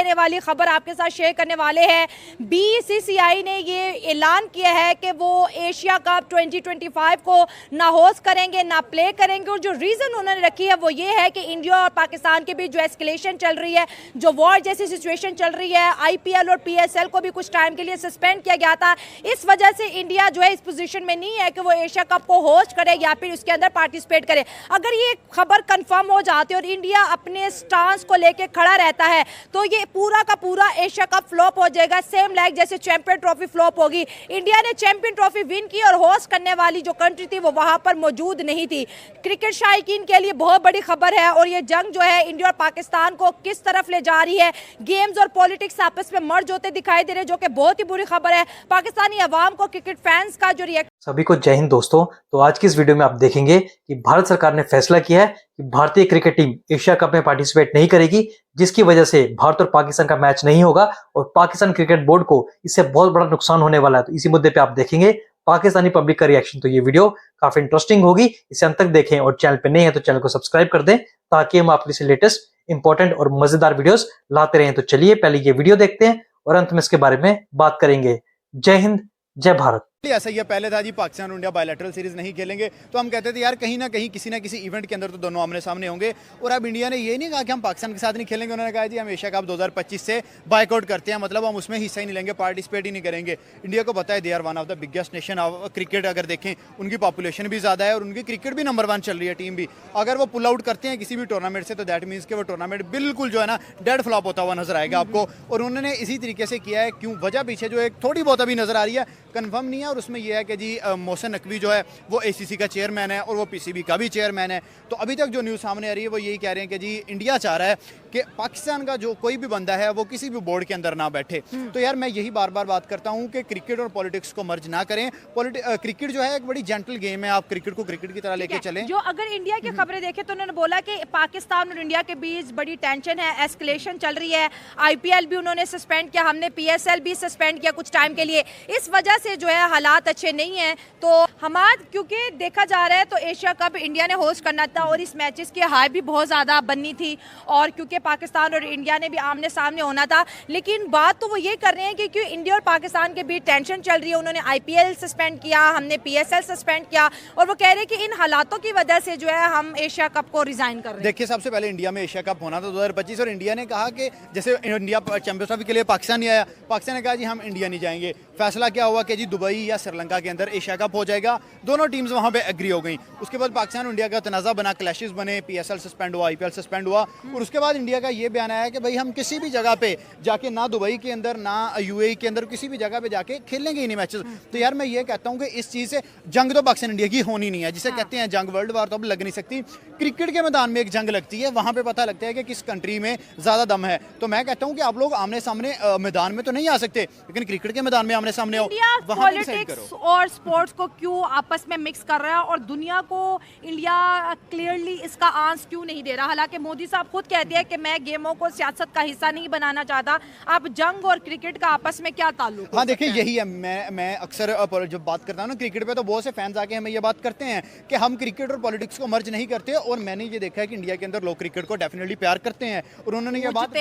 देने वाली खबर आपके साथ शेयर करने वाले हैं। बीसीसीआई ने ये ऐलान किया है कि वो एशिया कप 2025 को ना होस्ट करेंगे ना प्ले करेंगे, और जो रीज़न उन्होंने रखी है वो ये है कि इंडिया और पाकिस्तान के बीच जो एस्केलेशन चल रही है, जो वॉर जैसी सिचुएशन चल रही है, आईपीएल और पीएसएल को भी कुछ टाइम के लिए सस्पेंड किया गया था, इस वजह से इंडिया जो है इस पोजीशन में नहीं है कि वो एशिया कप को होस्ट करे या फिर उसके अंदर पार्टिसिपेट करे। अगर ये खबर कंफर्म हो जाती है और इंडिया अपने स्टांस को लेके खड़ा रहता है तो ये पूरा का पूरा एशिया कप फ्लॉप हो जाएगा, सेम लाइक जैसे चैंपियन ट्रॉफी फ्लॉप होगी। इंडिया ने चैंपियन ट्रॉफी विन की और होस्ट करने वाली जो कंट्री थी वो वहां पर मौजूद नहीं थी। क्रिकेट शायकीन के लिए बहुत बड़ी खबर है, और ये जंग जो है इंडिया और पाकिस्तान को किस तरफ ले जा रही है, गेम्स और पॉलिटिक्स आपस में मर्ज होते दिखाई दे रहे, जो कि बहुत ही बुरी खबर है। पाकिस्तानी अवाम को, क्रिकेट फैंस का जो रिएक्शन। सभी को जय हिंद दोस्तों। तो आज की इस वीडियो में आप देखेंगे कि भारत सरकार ने फैसला किया है कि भारतीय क्रिकेट टीम एशिया कप में पार्टिसिपेट नहीं करेगी, जिसकी वजह से भारत और पाकिस्तान का मैच नहीं होगा और पाकिस्तान क्रिकेट बोर्ड को इससे बहुत बड़ा नुकसान होने वाला है। तो इसी मुद्दे पे आप देखेंगे पाकिस्तानी पब्लिक का रिएक्शन। तो ये वीडियो काफी इंटरेस्टिंग होगी, इसे अंत तक देखें और चैनल पे नए हैं तो चैनल को सब्सक्राइब कर दें ताकि हम आपके लिए लेटेस्ट इंपॉर्टेंट और मजेदार वीडियोस लाते रहें। तो चलिए पहले ये वीडियो देखते हैं और अंत में इसके बारे में बात करेंगे। जय हिंद, जय भारत। ऐसा ही पहले था जी, पाकिस्तान और इंडिया बायलैटरल सीरीज नहीं खेलेंगे, तो हम कहते थे यार कहीं ना कहीं किसी ना किसी इवेंट के अंदर तो दोनों आमने सामने होंगे। और अब इंडिया ने ये नहीं कहा कि हम पाकिस्तान के साथ नहीं खेलेंगे, उन्होंने कहा जी हम एशिया कप 2025 से बायकआउट करते हैं, मतलब हम उसमें हिस्सा ही नहीं लेंगे, पार्टिसिपेट ही नहीं करेंगे। इंडिया को पता है they are one of the biggest nation of cricket. अगर देखें उनकी पॉपुलेशन भी ज़्यादा है और उनकी क्रिकेट भी नंबर 1 चल रही है, टीम भी। अगर वो पुल आउट करते हैं किसी भी टूर्नामेंट से तो दैट मीन्स कि वो टूर्नामेंट बिल्कुल जो है ना डेड फ्लॉप होता हुआ नजर आएगा आपको। और उन्होंने इसी तरीके से किया है। क्यों वजह पीछे जो एक थोड़ी बहुत अभी नजर आ रही है, कन्फर्म नहीं है, और उसमें यह है कि जी मोहसिन नकवी जो है वो एसीसी का चेयरमैन है और वो पीसीबी का भी चेयरमैन है। तो अभी तक जो न्यूज़ सामने आ रही है वो यही कह रहे हैं कि जी इंडिया चाह रहा है कि पाकिस्तान का जो कोई भी बंदा है वो किसी भी बोर्ड के अंदर ना बैठे। तो यार मैं यही बार बार बात करता हूं कि क्रिकेट और पॉलिटिक्स को मर्ज ना करें। क्रिकेट जो है एक बड़ी जेंटल गेम है, आप क्रिकेट को क्रिकेट की तरह लेके चलें। जो अगर इंडिया की खबरें देखें तो उन्होंने बोला कि पाकिस्तान और इंडिया के बीच बड़ी टेंशन है, एस्केलेशन चल रही है, आईपीएल भी उन्होंने सस्पेंड किया, हमने पीएसएल भी सस्पेंड किया कुछ टाइम के लिए, इस वजह से जो है हालात अच्छे नहीं है। तो हमारा क्योंकि देखा जा रहा है तो एशिया कप इंडिया ने होस्ट करना था और इस मैचेस की हाई भी बहुत ज़्यादा बननी थी, और क्योंकि पाकिस्तान और इंडिया ने भी आमने सामने होना था। लेकिन बात तो वो ये कर रहे हैं कि क्यों इंडिया और पाकिस्तान के बीच टेंशन चल रही है, उन्होंने आईपीएल सस्पेंड किया, हमने पीएसएल सस्पेंड किया, और वो कह रहे हैं कि इन हालातों की वजह से जो है हम एशिया कप को रिजाइन कर रहे हैं। देखिए सबसे पहले इंडिया में एशिया कप होना था 2025 और इंडिया ने कहा कि जैसे इंडिया चैंपियंस ट्रॉफी के लिए पाकिस्तान नहीं आया, पाकिस्तान ने कहा जी हम इंडिया नहीं जाएंगे। फैसला क्या हुआ कि जी दुबई या श्रीलंका के अंदर एशिया कप हो जाएगा, दोनों टीम्स वहां पे एग्री हो गई। उसके बाद पाकिस्तान और इंडिया का तनाज़ा बना, क्लैशेस बने, पीएसएल सस्पेंड हुआ, आईपीएल सस्पेंड हुआ, और उसके बाद इंडिया का ये बयान आया कि भाई हम किसी भी जगह पे जाके, ना दुबई के अंदर ना यूएई के अंदर, किसी भी जगह पे जाके खेलेंगे ही नहीं मैचेस। तो यार मैं ये कहता हूँ कि इस चीज़ से जंग तो पाकिस्तान इंडिया की होनी नहीं है, जिसे कहते हैं जंग, वर्ल्ड वार तो अब लग नहीं सकती। क्रिकेट के मैदान में एक जंग लगती है, वहां पे पता लगता है कि किस कंट्री में ज्यादा दम है। तो मैं कहता हूँ कि आप लोग आमने सामने मैदान में तो नहीं आ सकते, लेकिन क्रिकेट के मैदान में आमने सामने हो। पॉलिटिक्स और स्पोर्ट्स को क्यों आपस में मिक्स कर रहा है और दुनिया को इंडिया क्लियरली इसका आंसर क्यों नहीं दे रहा? हालांकि मोदी साहब खुद कहते हैं कि मैं गेमों को सियासत का हिस्सा नहीं बनाना चाहता। आप जंग और क्रिकेट का आपस में क्या ताल्लुक? हाँ देखिए यही है, मैं अक्सर जब बात करता हूँ ना क्रिकेट पे तो बहुत से फैंस आके हमें ये बात करते हैं कि हम क्रिकेट और पॉलिटिक्स को मर्ज नहीं करते, और मैंने ये देखा है कि इंडिया के अंदर लोग क्रिकेट को डेफिनेटली प्यार करते हैं। और उन्होंने ये बात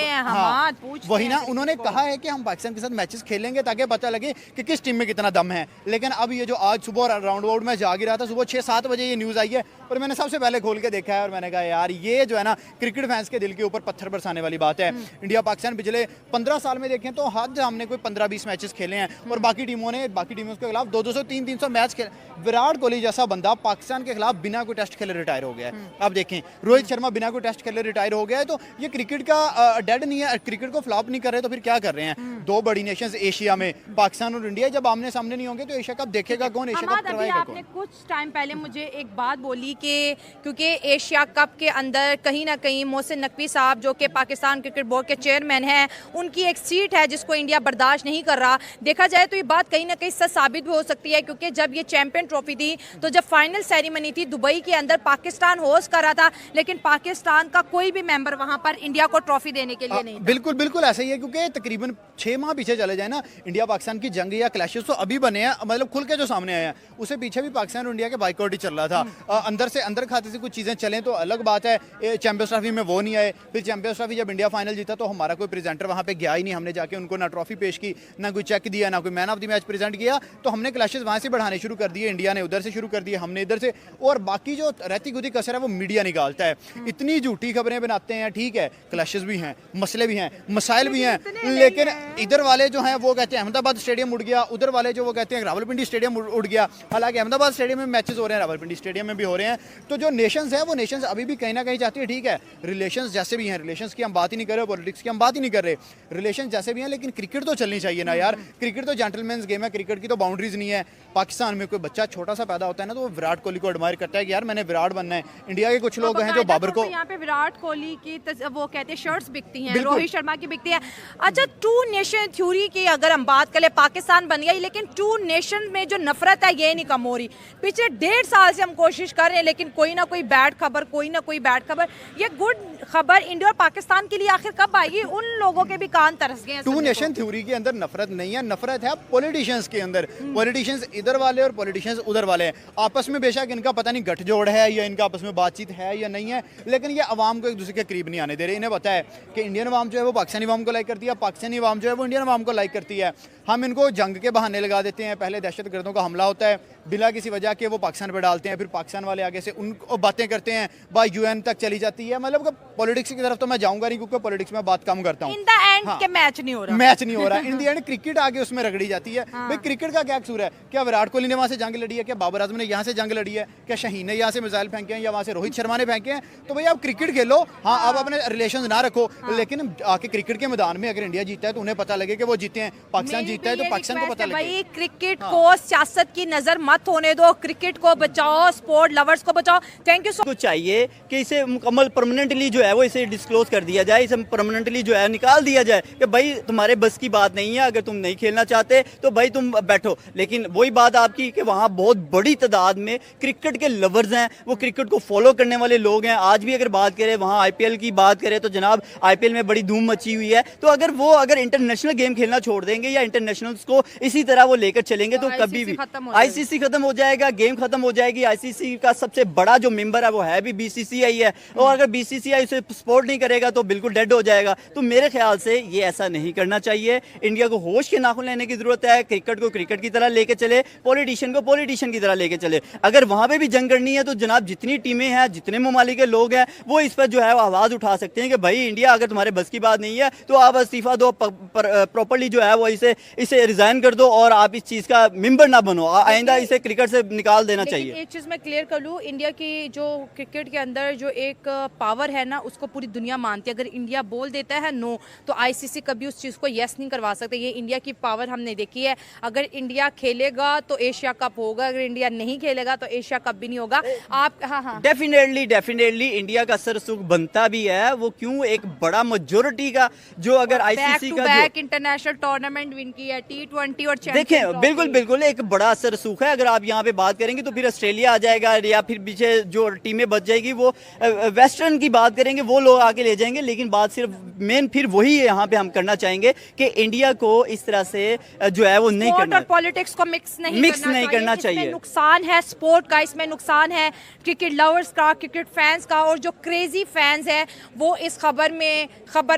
वही ना, उन्होंने कहा है कि हम पाकिस्तान के साथ मैचेस खेलेंगे ताकि पता लगे कि किस टीम में कितना दम है। लेकिन अब ये जो आज सुबह राउंड अबाउट में जाग रहा था, सुबह 6-7 बजे ये न्यूज़ आई है और मैंने सबसे पहले खोल के देखा है और मैंने कहा यार ये जो है ना क्रिकेट फैंस के दिल के ऊपर पत्थर बरसाने वाली बात है। इंडिया पाकिस्तान पिछले 15 साल में देखें तो हद हमने कोई 15-20 मैचेस खेले हैं और बाकी टीमों के खिलाफ 200 300 मैच खेले। विराट कोहली जैसा बंदा पाकिस्तान के खिलाफ बिना कोई टेस्ट खेले रिटायर हो गया है। अब देखें रोहित शर्मा बिना कोई टेस्ट खेले रिटायर हो गया है। तो ये क्रिकेट का डेड नहीं है, क्रिकेट को फ्लॉप नहीं कर रहे तो फिर क्या कर रहे हैं? दो बड़ी नेशंस एशिया में पाकिस्तान और इंडिया जब आमने सामने नहीं होंगे तो एशिया कप देखेगा कौन, एशिया कप करवाएगा कौन? आपने कुछ टाइम पहले मुझे एक बात बोली कि क्योंकि एशिया कप के अंदर कहीं ना कहीं मोहसिन नकवी साहब जो कि पाकिस्तान क्रिकेट बोर्ड के चेयरमैन हैं, उनकी एक सीट है जिसको इंडिया बर्दाश्त नहीं कर रहा। देखा जाए तो ये बात कहीं ना कहीं सच साबित भी हो सकती है, क्योंकि जब ये चैंपियन ट्रॉफी थी तो जब फाइनल सेरेमनी थी दुबई के अंदर पाकिस्तान होस्ट कर रहा था, लेकिन पाकिस्तान का कोई भी मेंबर वहां पर इंडिया को ट्रॉफी देने के लिए नहीं था। बिल्कुल बिल्कुल ऐसा ही है, क्योंकि तकरीबन 6 माह पीछे चले जाए ना, इंडिया पाकिस्तान की जंग या क्लैशेस तो अभी बने हैं, मतलब खुल के जो सामने आए हैं, उससे पीछे भी पाकिस्तान और इंडिया के बाइकआउट ही चल रहा था। अंदर से अंदर खाते से कुछ चीज़ें चलें तो अलग बात है। चैंपियंस ट्रॉफी में वो नहीं आए, फिर चैंपियंस ट्रॉफी जब इंडिया फाइनल जीता तो हमारा कोई प्रेजेंटर वहाँ पे गया ही नहीं, हमने जाके उनको ना ट्रॉफी पेश की, ना कोई चेक दिया, ना कोई man of the match present किया। तो हमने क्लैशेस वहाँ से बढ़ाने शुरू कर दिए, इंडिया ने उधर से शुरू कर दिए, हमने इधर से, और बाकी जो रहती गुदी कसर है वो मीडिया निकालता है। इतनी झूठी खबरें बनाते हैं, ठीक है, क्लैशेस भी हैं, मसले भी हैं, मसाइल भी हैं, लेकिन इधर वाले जो हैं वो कहते हैं अहमदाबाद स्टेडियम उड़ गया, उधर वाले जो वो कहते हैं रावलपिंडी स्टेडियम उड़ गया। हालांकि अहमदाबाद स्टेडियम में मैचेस हो रहे हैं, रावलपिंडी स्टेडियम में भी हो रहे हैं। तो जो नेशंस है वो नेशंस अभी भी कहीं ना कहीं चाहती है, ठीक है, रिलेशंस जैसे भी हैं, रिलेशंस की हम बात ही नहीं कर रहे, पॉलिटिक्स की हम बात ही नहीं कर रहे, रिलेशन जैसे भी हैं, लेकिन क्रिकेट तो चलनी चाहिए ना यार। क्रिकेट तो जेंटलमैन्स गेम है, क्रिकेट की तो बाउंड्रीज नहीं है। पाकिस्तान में कोई बच्चा छोटा सा पैदा होता है ना तो वो विराट कोहली को एडमायर करता है कि यार मैंने विराट बनना है। इंडिया के कुछ लोग हैं जो बाबर को, यहाँ पे विराट कोहली की वो कहते हैं शर्ट्स बिकती हैं, रोहित शर्मा की बिकती है। अच्छा, टू नेशन थ्योरी की अगर हम बात करें, पाकिस्तान बन गई, लेकिन टू नेशन में जो नफरत है ये नहीं कम हो रही। पिछले 1.5 साल से हम कोशिश कर रहे हैं, लेकिन कोई ना कोई बैड खबर, कोई ना कोई बैड खबर। ये गुड खबर इंडिया और पाकिस्तान के लिए आखिर कब आएगी? उन लोगों के भी कान तरस गए हैं। टू नेशन थ्योरी के अंदर नफरत नहीं है, नफरत है पॉलिटिशियंस के अंदर। पॉलिटिशियंस इधर वाले और पॉलिटिशियंस उधर वाले हैं, आपस में बेशक इनका पता नहीं गठजोड़ है या इनका आपस में बातचीत है या नहीं है, लेकिन ये अवाम को एक दूसरे के करीब नहीं आने दे रहे। इन्हें पता है कि इंडियन अवाम जो है वो पाकिस्तानी अवाम को लाइक करती है, पाकिस्तानी अवाम जो है वो इंडियन अवाम को लाइक करती है। हम इनको जंग के बहाने लगा देते हैं, पहले दहशतगर्दों का हमला होता है बिना किसी वजह के, वो पाकिस्तान पर डालते हैं, फिर पाकिस्तान वाले आगे से उनको बातें करते हैं, बात यूएन तक चली जाती है। मतलब पॉलिटिक्स की तरफ तो मैं जाऊंगा नहीं, क्योंकि पॉलिटिक्स में बात कम करता हूँ। इन द एंड के मैच नहीं हो रहा, मैच नहीं हो रहा इन दी एंड क्रिकेट आगे उसमें रगड़ी जाती है। भाई क्रिकेट का क्या कसूर है? क्या विराट कोहली ने वहां से जंग लड़ी है? क्या बाबर आजम ने यहाँ से जंग लड़ी है? क्या शाहीन ने यहाँ से मिसाइल फेंके हैं या वहां से रोहित शर्मा ने फेंके हैं? तो भाई आप क्रिकेट खेलो, हाँ आप अपने रिलेशन ना रखो, लेकिन आके क्रिकेट के मैदान में अगर इंडिया जीता है तो उन्हें पता लगे कि वो जीते हैं, पाकिस्तान जीता है तो पाकिस्तान को पता लगे। भाई क्रिकेट को सियासत की नजर मत होने दो, क्रिकेट को बचाओ, स्पोर्ट लवर्स को बचाओ। Thank you so much. चाहिए कि इसे मुकम्मल परमानेंटली जो है वो इसे डिस्क्लोज कर दिया जाए, इसे परमानेंटली जो है निकाल दिया जाए कि भाई तुम्हारे बस की बात नहीं है, अगर तुम नहीं खेलना चाहते तो भाई तुम बैठो। लेकिन वही बात आपकी कि वहाँ बहुत बड़ी तादाद में क्रिकेट के लवर्स हैं, वो क्रिकेट को फॉलो करने वाले लोग हैं। आज भी अगर बात करें वहाँ आईपीएल की बात करें तो जनाब आईपीएल में बड़ी धूम मची हुई है। तो अगर वो इंटरनेशनल गेम खेलना छोड़ देंगे या इंटरनेशनल्स को इसी तरह वो लेकर चलेंगे तो कभी भी आईसीसी खत्म हो जाएगा, गेम खत्म हो जाएगी। आईसीसी का सबसे बड़ा जो मेंबर है वो है भी बीसीसीआई है, और अगर बीसीसीआई उसे सपोर्ट नहीं करेगा तो बिल्कुल डेड हो जाएगा। तो मेरे ख्याल से ये ऐसा नहीं करना चाहिए। इंडिया को होश के नाखून लेने की जरूरत है, क्रिकेट को क्रिकेट की तरह लेके चले, पॉलिटिशियन को पॉलिटिशियन की तरह लेके चले। अगर वहां पे भी जंग करनी है तो जनाब जितनी टीमें हैं, जितने ममालिक के लोग हैं, वो इस पर जो है आवाज उठा सकते हैं कि भाई इंडिया अगर तुम्हारे बस की बात नहीं है तो आप इस्तीफा दो, प्रॉपर्ली जो है वो इसे रिजाइन कर दो और आप इस चीज का मेंबर ना बनो। आइंदा इसे क्रिकेट से निकाल देना चाहिए। एक चीज मैं क्लियर कर लूं, इंडिया की जो क्रिकेट के अंदर जो एक पावर है ना, उसको पूरी दुनिया मानती है। अगर इंडिया बोल देता है नो तो आईसीसी कभी उस चीज को यस नहीं करवा सकते। ये इंडिया की पावर हमने देखी है। अगर इंडिया खेलेगा तो एशिया कप होगा, अगर इंडिया नहीं खेलेगा तो एशिया कप भी नहीं होगा। आप हाँ डेफिनेटली इंडिया का सर सुख बनता भी है। वो क्यों, एक बड़ा मेजोरिटी का जो अगर आईसीसी का बैक इंटरनेशनल टूर्नामेंट विन की है, T20 और देखें बिल्कुल एक बड़ा असर सूख है। अगर आप यहाँ पे बात करेंगे तो फिर ऑस्ट्रेलिया आ जाएगा, या फिर पीछे जो टीमें बच जाएगी वो वेस्टर्न की बात करेंगे, वो लोग आके ले जाएंगे। लेकिन बात सिर्फ मेन फिर वही यहाँ पे हम करना चाहेंगे कि इंडिया को इस तरह से जो है वो नहीं करना, पॉलिटिक्स को मिक्स नहीं करना चाहिए। नुकसान है स्पोर्ट का, इसमें नुकसान है क्रिकेट लवर्स का, क्रिकेट फैंस का, और जो क्रेजी फैंस है वो इस खबर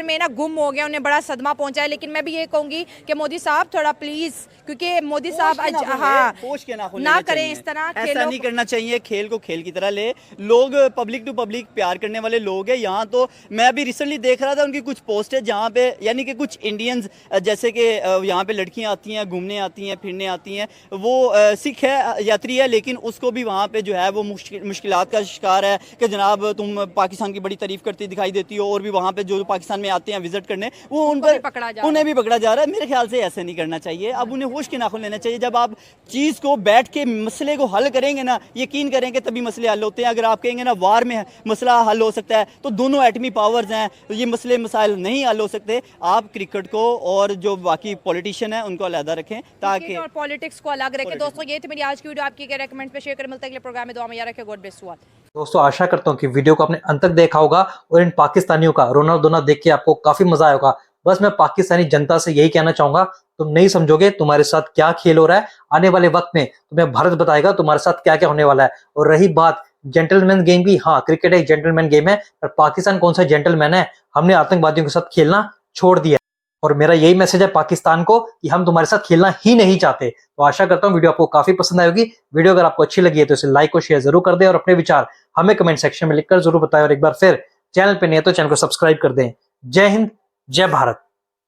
में ना गुम हो गया, उन्हें बड़ा सदमा पहुंचा है। लेकिन मैं भी ये कहूंगी कि मोदी साहब थोड़ा प्लीज, क्योंकि मोदी साहब ना करें इस तरह, ऐसा नहीं करना चाहिए। खेल को खेल की तरह ले, लोग पब्लिक टू पब्लिक प्यार करने वाले लोग हैं यहाँ। तो मैं अभी रिसेंटली देख रहा था उनकी कुछ पोस्ट है जहाँ पे यानी कि कुछ इंडियंस जैसे कि यहाँ पे लड़कियाँ आती हैं, घूमने आती हैं, फिरने आती हैं, वो सिख है, यात्री है, लेकिन उसको भी वहाँ पे जो है वो मुश्किलात का शिकार है कि जनाब तुम पाकिस्तान की बड़ी तारीफ करती दिखाई देती हो, और भी वहाँ पे जो पाकिस्तान में आते हैं विजिट करने वो उन्हें भी पकड़ा जा रहा है। मेरे ख्याल से ऐसे नहीं करना चाहिए। अब उन्हें होश के नाखून लेना चाहिए। जब आप चीज़ को बैठ के मसले को हल करेंगे ना, यकीन करेंगे तभी मसले हल होते हैं। अगर आप कहेंगे ना वार में मसला हल हो सकता है, तो दोनों एटमी पावर्स हैं, ये मसले मसाइल नहीं हल हो सकते। आप क्रिकेट को और जो बाकी पॉलिटिशियन है उनको अलग रखें, ताकि और पॉलिटिक्स को अलग रखें। दोस्तों ये थी मेरी आज की वीडियो, आपकी क्या रेकमेंड पे शेयर करें। मिलता है अगले प्रोग्राम में, दुआ में याद रखें। God bless you all. दोस्तों आशा करता हूँ कि वीडियो को आपने अंत तक देखा होगा और इन पाकिस्तानियों का रोना धोना देख के आपको काफी मजा आया होगा। बस मैं पाकिस्तानी जनता से यही कहना चाहूंगा, तुम नहीं समझोगे तुम्हारे साथ क्या खेल हो रहा है। आने वाले वक्त में तुम्हें भारत बताएगा तुम्हारे साथ क्या क्या होने वाला है। और रही बात जेंटलमैन गेम की, हाँ क्रिकेट एक जेंटलमैन गेम है, पर पाकिस्तान कौन सा जेंटलमैन है। हमने आतंकवादियों के साथ खेलना छोड़ दिया। और मेरा यही मैसेज है पाकिस्तान को कि हम तुम्हारे साथ खेलना ही नहीं चाहते। तो आशा करता हूं वीडियो आपको काफी पसंद आई होगी। वीडियो अगर आपको अच्छी लगी है तो इसे लाइक और शेयर जरूर कर दें और अपने विचार हमें कमेंट सेक्शन में लिखकर जरूर बताएं। और एक बार फिर चैनल पे नहीं है तो चैनल को सब्सक्राइब कर दें। जय हिंद, जय भारत।